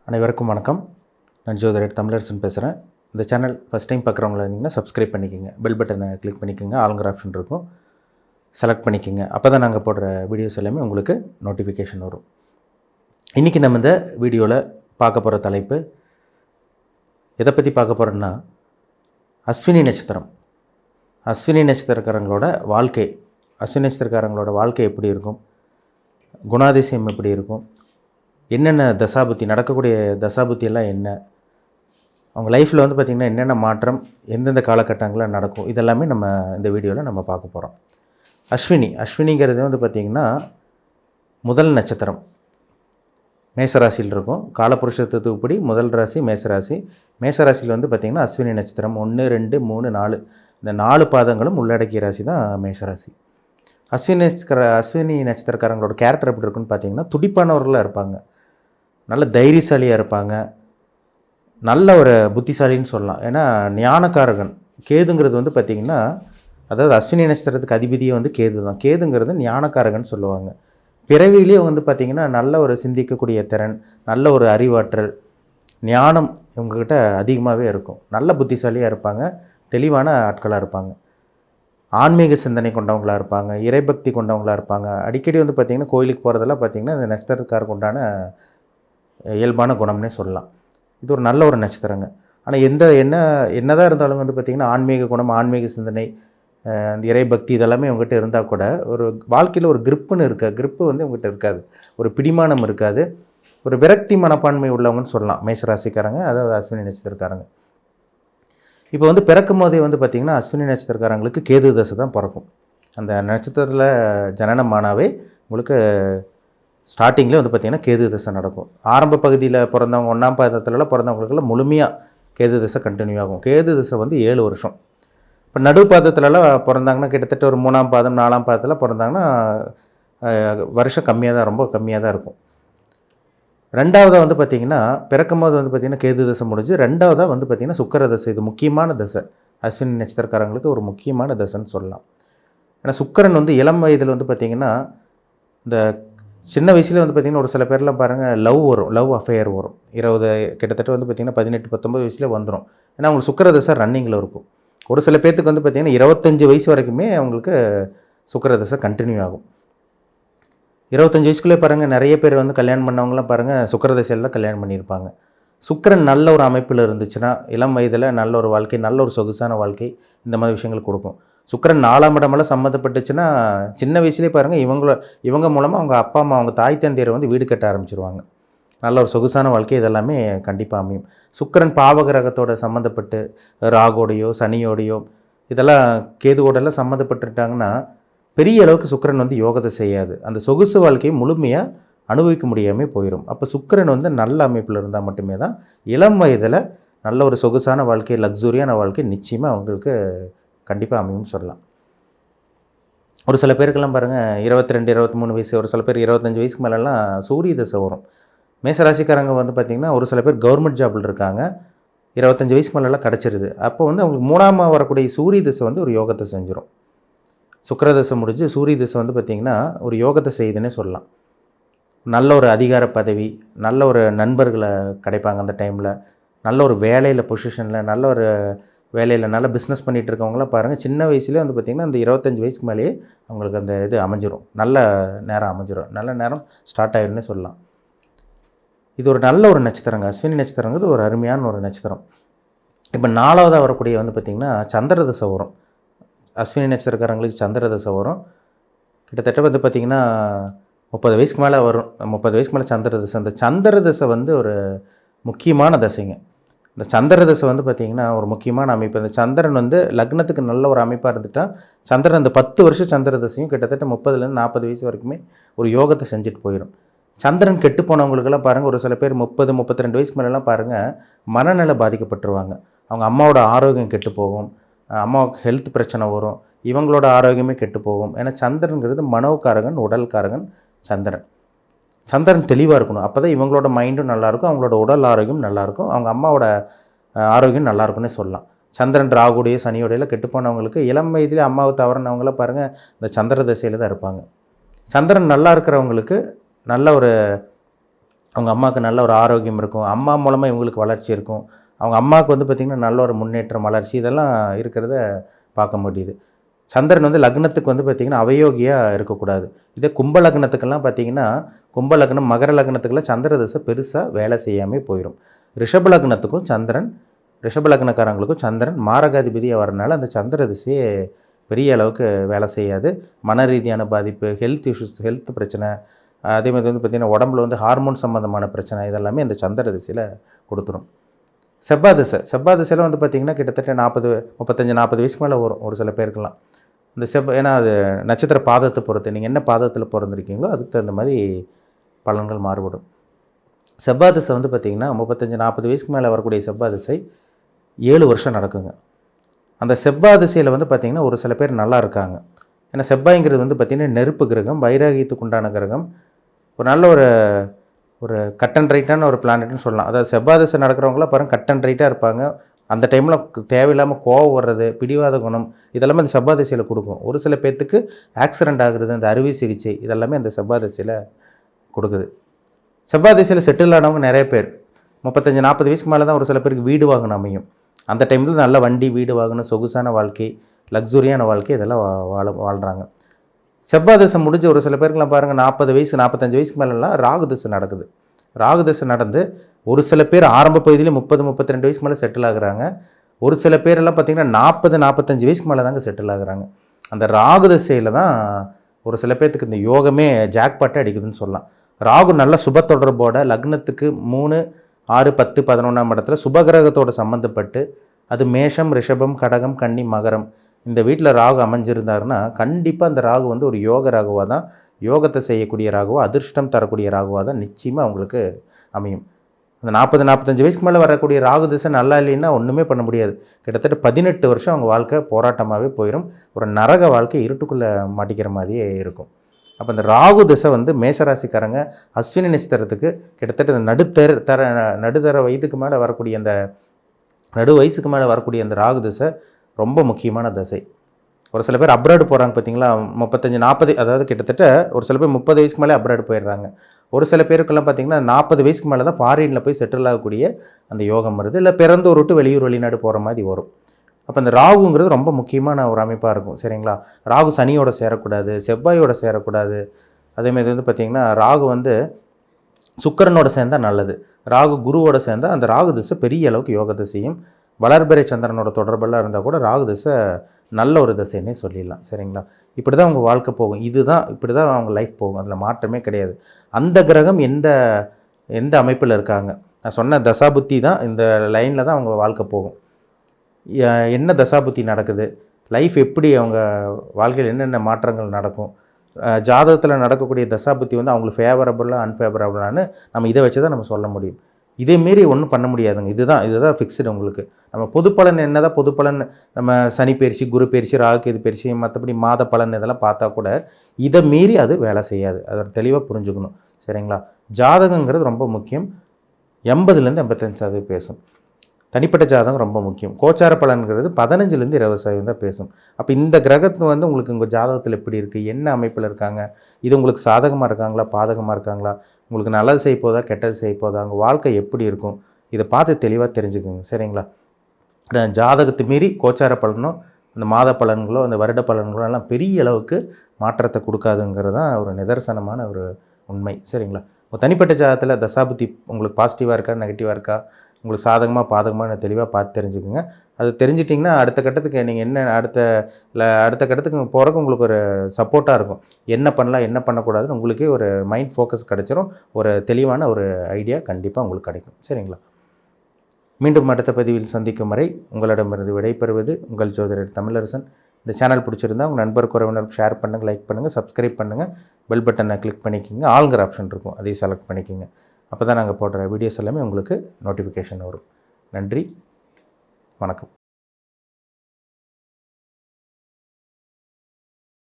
அனைவருக்கும் வணக்கம். நான் ஜோதிடர் தமிழரசன் பேசுகிறேன். இந்த சேனல் ஃபஸ்ட் டைம் பார்க்குறவங்களா இருந்தீங்கன்னா சப்ஸ்கிரைப் பண்ணிக்கோங்க. பெல் பட்டனை கிளிக் பண்ணிக்கோங்க. ஆளுங்கிற ஆப்ஷன் இருக்கும், செலக்ட் பண்ணிக்கோங்க. அப்போ தான் நாங்கள் போடுற வீடியோஸ் எல்லாமே உங்களுக்கு நோட்டிஃபிகேஷன் வரும். இன்றைக்கி நம்ம இந்த வீடியோவில் பார்க்க போகிற தலைப்பு எதை பற்றி பார்க்க போகிறோன்னா, அஸ்வினி நட்சத்திரம். அஸ்வினி நட்சத்திரக்காரங்களோட வாழ்க்கை, அஸ்வினி நட்சத்திரக்காரங்களோட வாழ்க்கை எப்படி இருக்கும், குணாதிசயம் எப்படி இருக்கும், என்னென்ன தசாபுத்தி நடக்கக்கூடிய தசாபுத்தியெல்லாம் என்ன, அவங்க லைஃப்பில் வந்து பார்த்திங்கன்னா என்னென்ன மாற்றம் எந்தெந்த காலகட்டங்களில் நடக்கும், இதெல்லாமே நம்ம இந்த வீடியோவில் நம்ம பார்க்க போகிறோம். அஸ்வினிங்கிறது வந்து பார்த்திங்கன்னா முதல் நட்சத்திரம் மேசராசியில் இருக்கும். காலபுருஷத்துவப்படி முதல் ராசி மேசராசி. மேசராசியில் வந்து பார்த்திங்கன்னா அஸ்வினி நட்சத்திரம் 1, 2, 3, 4 இந்த 4 பாதங்களும் உள்ளடக்கிய ராசி தான் மேசராசி. அஸ்வினி நட்சத்திரக்காரங்களோட கேரக்டர் எப்படி இருக்குன்னு பார்த்திங்கன்னா துடிப்பானவர்களாக இருப்பாங்க, நல்ல தைரியசாலியாக இருப்பாங்க, நல்ல ஒரு புத்திசாலின்னு சொல்லலாம். ஏன்னா ஞானக்காரகன் கேதுங்கிறது வந்து பார்த்திங்கன்னா, அதாவது அஸ்வினி நட்சத்திரத்துக்கு அதிபதியே வந்து கேது தான். கேதுங்கிறது ஞானக்காரகன் சொல்லுவாங்க. பிறவிலேயே வந்து பார்த்திங்கன்னா நல்ல ஒரு சிந்திக்கக்கூடிய திறன், நல்ல ஒரு அறிவாற்றல், ஞானம் இவங்கக்கிட்ட அதிகமாகவே இருக்கும். நல்ல புத்திசாலியாக இருப்பாங்க, தெளிவான ஆட்களாக இருப்பாங்க, ஆன்மீக சிந்தனை கொண்டவங்களாக இருப்பாங்க, இறைபக்தி கொண்டவங்களாக இருப்பாங்க. அடிக்கடி வந்து பார்த்திங்கன்னா கோயிலுக்கு போகிறதெல்லாம் பார்த்திங்கன்னா இந்த நட்சத்திரக்காருக்கு உண்டான இயல்பான குணம்னே சொல்லலாம். இது ஒரு நல்ல ஒரு நட்சத்திரங்க. ஆனால் என்னதான் இருந்தாலும் வந்து பார்த்திங்கன்னா ஆன்மீக குணம், ஆன்மீக சிந்தனை, அந்த இறைபக்தி இதெல்லாமே இவங்ககிட்ட இருந்தால் கூட ஒரு வாழ்க்கையில் ஒரு கிரிப்பு வந்து இவங்ககிட்ட இருக்காது, ஒரு பிடிமானம் இருக்காது, ஒரு விரக்தி மனப்பான்மை உள்ளவங்கன்னு சொல்லலாம் மேசராசிக்காரங்க, அதாவது அஸ்வினி நட்சத்திரக்காரங்க. இப்போ வந்து பிறக்கும் போதே வந்து பார்த்திங்கன்னா அஸ்வினி நட்சத்திரக்காரங்களுக்கு கேது தசை தான் பிறக்கும். அந்த நட்சத்திரத்தில் ஜனனமானாவே உங்களுக்கு ஸ்டார்டிங்கில் வந்து பார்த்திங்கன்னா கேது தசை நடக்கும். ஆரம்ப பகுதியில் பிறந்தவங்க 1ஆம் பாதத்துலலாம் பிறந்தவங்களுக்கெல்லாம் முழுமையாக கேது தசை கண்டினியூ ஆகும். கேது தசை வந்து 7 வருஷம். இப்போ நடு பாதத்துலலாம் பிறந்தாங்கன்னா கிட்டத்தட்ட ஒரு 3ஆம் பாதம் 4ஆம் பாதத்தில் பிறந்தாங்கன்னா வருஷம் கம்மியாக தான், ரொம்ப கம்மியாக தான் இருக்கும். ரெண்டாவதாக வந்து பார்த்திங்கன்னா பிறக்கும் போது வந்து பார்த்திங்கன்னா கேது தசை முடிஞ்சு, ரெண்டாவதாக வந்து பார்த்திங்கன்னா சுக்கிர தசை. இது முக்கியமான தசை, அஸ்வினி நட்சத்திரக்காரங்களுக்கு ஒரு முக்கியமான தசைன்னு சொல்லலாம். ஏன்னா சுக்கிரன் வந்து இளம் வயதில் வந்து பார்த்திங்கன்னா இந்த சின்ன வயசுலேயே வந்து பார்த்திங்கன்னா ஒரு சில பேர்லாம் பாருங்கள் லவ் அஃபேர் வரும். கிட்டத்தட்ட வந்து பார்த்திங்கன்னா 18, 19 வயசுலேயே வந்துடும். ஏன்னா அவங்களுக்கு சுக்கிர தசை ரன்னிங்கில் இருக்கும். ஒரு சில பேர்த்துக்கு வந்து பார்த்திங்கன்னா 25 வயசு வரைக்குமே அவங்களுக்கு சுக்கிர தசை கண்டினியூ ஆகும். 25 வயசுக்குள்ளே பாருங்கள் நிறைய பேர் வந்து கல்யாணம் பண்ணவங்களாம் பாருங்கள் சுக்கிர தசையில் தான் கல்யாணம் பண்ணியிருப்பாங்க. சுக்கிரன் நல்ல ஒரு அமைப்பில் இருந்துச்சுன்னா இளம் வயதில் நல்ல ஒரு வாழ்க்கை, நல்ல ஒரு சொகுசான வாழ்க்கை, இந்த மாதிரி விஷயங்கள் கொடுக்கும். சுக்கிரன் 4ஆம் இடமெல்லாம் சம்மந்தப்பட்டுச்சுன்னா சின்ன வயசுலேயே பாருங்கள் இவங்க மூலமாக அவங்க அப்பா அம்மா, அவங்க தாய் தந்தையரை வந்து வீடு கட்ட ஆரம்பிச்சிருவாங்க. நல்ல ஒரு சொகுசான வாழ்க்கை இதெல்லாமே கண்டிப்பாக அமையும். சுக்கிரன் பாவகிரகத்தோட சம்மந்தப்பட்டு ராகோடையோ சனியோடையோ இதெல்லாம் கேதுவோடெல்லாம் சம்மந்தப்பட்டுட்டாங்கன்னா பெரிய அளவுக்கு சுக்கிரன் வந்து யோகத்தை செய்யாது. அந்த சொகுசு வாழ்க்கையை முழுமையாக அனுபவிக்க முடியாமல் போயிடும். அப்போ சுக்கிரன் வந்து நல்ல அமைப்பில் இருந்தால் மட்டுமே தான் இளம் வயதில் நல்ல ஒரு சொகுசான வாழ்க்கை, லக்ஸுரியான வாழ்க்கை நிச்சயமாக அவங்களுக்கு கண்டிப்பாக அமையும்னு சொல்லலாம். ஒரு சில பேருக்கெல்லாம் பாருங்கள் 22, 23 வயசு, ஒரு சில பேர் 25 வயசுக்கு மேலெல்லாம் சூரிய தசை வரும். மேசராசிக்காரங்க வந்து பார்த்திங்கன்னா ஒரு சில பேர் கவர்மெண்ட் ஜாபில் இருக்காங்க, 25 வயசுக்கு மேலெல்லாம் கிடச்சிருது. அப்போ வந்து அவங்களுக்கு 3ஆம் வரக்கூடிய சூரிய தசை வந்து ஒரு யோகத்தை செஞ்சிடும். சுக்கிர தசை முடிஞ்சு சூரிய தசை வந்து பார்த்திங்கன்னா ஒரு யோகத்தை செய்யுதுன்னே சொல்லலாம். நல்ல ஒரு அதிகார பதவி, நல்ல ஒரு நண்பர்களை கிடைப்பாங்க அந்த டைமில், நல்ல ஒரு வேலையில் பொசிஷனில், நல்ல ஒரு வேலையில் நல்ல பிஸ்னஸ் பண்ணிகிட்டு இருக்கவங்களாம் பாருங்கள் சின்ன வயசுலேயே வந்து பார்த்திங்கன்னா அந்த 25 வயசுக்கு மேலேயே அவங்களுக்கு அந்த இது அமைஞ்சிரும், நல்ல நேரம் அமைஞ்சிரும், நல்ல நேரம் ஸ்டார்ட் ஆகிடும்னே சொல்லலாம். இது ஒரு நல்ல ஒரு நட்சத்திரங்க. அஸ்வினி நட்சத்திரங்கிறது ஒரு அருமையான ஒரு நட்சத்திரம். இப்போ 4ஆவதாக வரக்கூடிய வந்து பார்த்திங்கன்னா சந்திர தசை வரும். அஸ்வினி நட்சத்திரக்காரங்களுக்கு சந்திர தசை வரும். கிட்டத்தட்ட வந்து பார்த்திங்கன்னா 30 வயசுக்கு மேலே வரும். 30 வயசுக்கு மேலே சந்திர தசை. அந்த சந்திர தசை வந்து ஒரு முக்கியமான தசைங்க. இந்த சந்திர தசை வந்து பார்த்திங்கன்னா ஒரு முக்கியமான அமைப்பு. அந்த சந்திரன் வந்து லக்னத்துக்கு நல்ல ஒரு அமைப்பாக இருந்துட்டால் சந்திரன் அந்த 10 வருஷம் சந்திர தசையும் கிட்டத்தட்ட 30லேருந்து 40 வயசு வரைக்குமே ஒரு யோகத்தை செஞ்சுட்டு போயிடும். சந்திரன் கெட்டு போனவங்களுக்கெல்லாம் பாருங்கள் ஒரு சில பேர் 30, 32 வயசுக்கு மேலெலாம் பாருங்கள் மனநல பாதிக்கப்பட்டுருவாங்க. அவங்க அம்மாவோட ஆரோக்கியம் கெட்டு போகும், அம்மாவுக்கு ஹெல்த் பிரச்சனை வரும், இவங்களோட ஆரோக்கியமே கெட்டு போகும். ஏன்னா சந்திரனுங்கிறது மனோகாரகன், உடல்காரகன் சந்திரன் தெளிவாக இருக்கணும். அப்போ தான் இவங்களோட மைண்டும் நல்லாயிருக்கும், அவங்களோட உடல் ஆரோக்கியம் நல்லாயிருக்கும், அவங்க அம்மாவோட ஆரோக்கியம் நல்லாயிருக்குன்னே சொல்லலாம். சந்திரன் ராகுடைய சனியோடையில் கெட்டு போனவங்களுக்கு இளம் வயதிலே அம்மாவை தவறினவங்களாம் பாருங்கள் இந்த சந்திர தசையில் தான் இருப்பாங்க. சந்திரன் நல்லா இருக்கிறவங்களுக்கு நல்ல ஒரு அவங்க அம்மாவுக்கு நல்ல ஒரு ஆரோக்கியம் இருக்கும், அம்மா மூலமாக இவங்களுக்கு வளர்ச்சி இருக்கும், அவங்க அம்மாவுக்கு வந்து பார்த்திங்கன்னா நல்ல ஒரு முன்னேற்றம் வளர்ச்சி இதெல்லாம் இருக்கிறத பார்க்க முடியுது. சந்திரன் வந்து லக்னத்துக்கு வந்து பார்த்திங்கன்னா அவயோகியாக இருக்கக்கூடாது. இதே கும்ப லக்னத்துக்கெல்லாம் பார்த்திங்கன்னா கும்ப லக்னம் மகர லக்னத்துக்கெல்லாம் சந்திர திசை பெருசாக வேலை செய்யாமல் போயிடும். ரிஷப லக்னத்துக்கும் சந்திரன் ரிஷப லக்னக்காரங்களுக்கும் சந்திரன் மாரகாதிபதியாக வரனால அந்த சந்திர திசையே பெரிய அளவுக்கு வேலை செய்யாது. மன ரீதியான பாதிப்பு, ஹெல்த் இஷ்யூஸ், ஹெல்த் பிரச்சனை, அதே மாதிரி வந்து பார்த்திங்கன்னா உடம்புல வந்து ஹார்மோன் சம்மந்தமான பிரச்சனை இதெல்லாமே இந்த சந்திர திசையில் கொடுத்துரும். செவ்வாய் திசையில் வந்து பார்த்திங்கன்னா கிட்டத்தட்ட 35-40 வயசுக்கு மேலே வரும் ஒரு சில பேருக்கெல்லாம். இந்த ஏன்னா அது நட்சத்திர பாதத்தை பொறுத்து, நீங்கள் என்ன பாதத்தில் பிறந்திருக்கீங்களோ அதுக்கு தகுந்த மாதிரி பலன்கள் மாறுபடும். செவ்வாய் திசை வந்து பார்த்திங்கன்னா 35-40 வயசுக்கு மேலே வரக்கூடிய செவ்வாய் திசை 7 வருஷம் நடக்குங்க. அந்த செவ்வாய் திசையில் வந்து பார்த்திங்கன்னா ஒரு சில பேர் நல்லா இருக்காங்க. ஏன்னா செவ்வாய்ங்கிறது வந்து பார்த்திங்கன்னா நெருப்பு கிரகம், வைராகியத்துக்கு உண்டான கிரகம், ஒரு நல்ல ஒரு கட் அண்ட் ரைட்டான ஒரு பிளானட்னு சொல்லலாம். அதாவது செவ்வாய் திசை நடக்கிறவங்களாம் பாருங்கள் கட் அண்ட் ரைட்டாக இருப்பாங்க. அந்த டைமில் தேவையில்லாமல் கோவம் வர்றது, பிடிவாத குணம் இதெல்லாமே அந்த செவ்வாய் திசையில் கொடுக்கும். ஒரு சில பேர்த்துக்கு ஆக்சிடெண்ட் ஆகுறது, அந்த அறுவை சிகிச்சை இதெல்லாமே அந்த செவ்வாய் திசையில் கொடுக்குது. செவ்வாய் திசையில் செட்டில் ஆனவங்க நிறைய பேர் 35-40 வயசுக்கு மேலே தான் ஒரு சில பேருக்கு வீடு வாங்கணும் அமையும். அந்த டைமில் நல்ல வண்டி, வீடு வாங்கணும், சொகுசான வாழ்க்கை, லக்ஸுரியான வாழ்க்கை இதெல்லாம் வாழ்கிறாங்க. செவ்வாய் திசை முடிஞ்ச ஒரு சில பேருக்குலாம் பாருங்கள் 40 வயசு 45 வயசுக்கு மேலெலாம் ராகு திசை நடக்குது. ராகு திசை நடந்து ஒரு சில பேர் ஆரம்ப பகுதியிலே 30-32 வயசுக்கு மேலே செட்டில் ஆகுறாங்க. ஒரு சில பேரெல்லாம் பார்த்திங்கன்னா 40-45 வயசுக்கு மேலே தாங்க செட்டில் ஆகுறாங்க. அந்த ராகு திசையில் தான் ஒரு சில பேர்த்துக்கு இந்த யோகமே ஜாக்பாட்டை அடிக்குதுன்னு சொல்லலாம். ராகு நல்ல சுப தொடர்போட லக்னத்துக்கு 3, 6, 10, 11ஆம் இடத்துல சுபகிரகத்தோடு சம்மந்தப்பட்டு, அது மேஷம், ரிஷபம், கடகம், கன்னி, மகரம் இந்த வீட்டில் ராகு அமைஞ்சிருந்தாருன்னா கண்டிப்பாக அந்த ராகு வந்து ஒரு யோக ராகுவாக தான், யோகத்தை செய்யக்கூடிய ராகுவா, அதிர்ஷ்டம் தரக்கூடிய ராகுவாக தான் நிச்சயமாக அவங்களுக்கு அமையும். அந்த 40-45 வயசுக்கு மேலே வரக்கூடிய ராகு திசை நல்லா இல்லைன்னா ஒன்றுமே பண்ண முடியாது. கிட்டத்தட்ட 18 வருஷம் அவங்க வாழ்க்கை போராட்டமாகவே போயிடும். ஒரு நரக வாழ்க்கை இருட்டுக்குள்ளே மாட்டிக்கிற மாதிரியே இருக்கும். அப்போ இந்த ராகு திசை வந்து மேஷராசிக்காரங்க அஸ்வினி நட்சத்திரத்துக்கு கிட்டத்தட்ட நடுத்தர வயதுக்கு மேலே வரக்கூடிய அந்த நடு வயசுக்கு மேலே வரக்கூடிய அந்த ராகு திசை ரொம்ப முக்கியமான திசை. ஒரு சில பேர் அப்ராடு போகிறாங்க பார்த்தீங்களா, 35-40 அதாவது கிட்டத்தட்ட ஒரு சில பேர் 30 வயசுக்கு மேலே அப்ராடு போயிடுறாங்க. ஒரு சில பேருக்கெல்லாம் பார்த்திங்கன்னா 40 வயசுக்கு மேலே தான் ஃபாரினில் போய் செட்டில் ஆகக்கூடிய அந்த யோகம் வருது. இல்லை பிறந்தூர் விட்டு வெளிநாடு போகிற மாதிரி வரும். அப்போ அந்த ராகுங்கிறது ரொம்ப முக்கியமான ஒரு அமைப்பாக இருக்கும். சரிங்களா, ராகு சனியோட சேரக்கூடாது, செவ்வாயோட சேரக்கூடாது. அதேமாதிரி வந்து பார்த்திங்கன்னா ராகு வந்து சுக்கிரனோட சேர்ந்தால் நல்லது. ராகு குருவோட சேர்ந்தால் அந்த ராகு திசை பெரிய அளவுக்கு யோக திசையும், வளர்பிறை சந்திரனோட தொடர்பெல்லாம் இருந்தால் கூட ராகு திசை நல்ல ஒரு திசைன்னே சொல்லிடலாம். சரிங்களா, இப்படி தான் அவங்க வாழ்க்கை போகும். இப்படி தான் அவங்க லைஃப் போகும். அதில் மாற்றமே கிடையாது. அந்த கிரகம் எந்த அமைப்பில் இருக்காங்க, நான் சொன்ன தசாபுத்தி தான் இந்த லைனில் தான் அவங்க வாழ்க்கை போகும். என்ன தசாபுத்தி நடக்குது, லைஃப் எப்படி அவங்க வாழ்க்கையில் என்னென்ன மாற்றங்கள் நடக்கும், ஜாதகத்தில் நடக்கக்கூடிய தசாபுத்தி வந்து அவங்களுக்கு ஃபேவரபுளாக அன்ஃபேவரபுளான்னு நம்ம இதை வச்சு தான் நம்ம சொல்ல முடியும். இதேமாரி ஒன்றும் பண்ண முடியாதுங்க. இதுதான் ஃபிக்ஸ்டு உங்களுக்கு. நம்ம பொது பலன் என்ன தான் பொது பலன், நம்ம சனி பயிற்சி, குரு பயிற்சி, ராகு கேது பயிற்சி, மற்றபடி மாத பலன் இதெல்லாம் பார்த்தா கூட இதை மீறி அது வேலை செய்யாது. அதை தெளிவாக புரிஞ்சுக்கணும். சரிங்களா, ஜாதகங்கிறது ரொம்ப முக்கியம். 80-85% பேசும். தனிப்பட்ட ஜாதகம் ரொம்ப முக்கியம். கோச்சார பலன்கிறது 15-20% தான் பேசும். அப்போ இந்த கிரகத்து வந்து உங்களுக்கு உங்கள் ஜாதகத்தில் எப்படி இருக்குது, என்ன அமைப்பில் இருக்காங்க, இது உங்களுக்கு சாதகமாக இருக்காங்களா, பாதகமாக இருக்காங்களா, உங்களுக்கு நல்லது செய்ய போதா, கெட்டது செய்ய போதா, உங்கள் வாழ்க்கை எப்படி இருக்கும், இதை பார்த்து தெளிவாக தெரிஞ்சுக்கோங்க. சரிங்களா, ஜாதகத்தை மீறி கோச்சார பலனோ அந்த மாத பலன்களோ அந்த வருட பலன்களோ எல்லாம் பெரிய அளவுக்கு மாற்றத்தை கொடுக்காதுங்கிறது தான் ஒரு நிதர்சனமான ஒரு உண்மை. சரிங்களா, தனிப்பட்ட ஜாதகத்தில் தசாபுத்தி உங்களுக்கு பாசிட்டிவாக இருக்கா, நெகட்டிவாக இருக்கா, உங்களுக்கு சாதகமாக பாதகமாக தெளிவாக பார்த்து தெரிஞ்சுக்குங்க. அது தெரிஞ்சிட்டிங்கன்னா அடுத்த கட்டத்துக்கு நீங்கள் அடுத்த கட்டத்துக்கு போகிறக்கு உங்களுக்கு ஒரு சப்போர்ட்டாக இருக்கும். என்ன பண்ணலாம், என்ன பண்ணக்கூடாதுன்னு உங்களுக்கே ஒரு மைண்ட் ஃபோக்கஸ் கிடச்சிரும். ஒரு தெளிவான ஒரு ஐடியா கண்டிப்பாக உங்களுக்கு கிடைக்கும். சரிங்களா, மீண்டும் அடுத்த பதிவில் சந்திக்கும் வரை உங்களிடமிருந்து விடைபெறுவது உங்கள் ஜோதிடர் தமிழரசன். இந்த சேனல் பிடிச்சிருந்தால் உங்கள் நண்பருக்கு உறவினருக்கு ஷேர் பண்ணுங்கள், லைக் பண்ணுங்கள், சப்ஸ்கிரைப் பண்ணுங்கள், பெல் பட்டனை கிளிக் பண்ணிக்கோங்க, ஆளுங்கிற ஆப்ஷன் இருக்கும் அதையும் செலக்ட் பண்ணிக்கோங்க. அப்போ தான் நாங்கள் போடுற வீடியோஸ் எல்லாமே உங்களுக்கு நோட்டிஃபிகேஷன் வரும். நன்றி, வணக்கம்.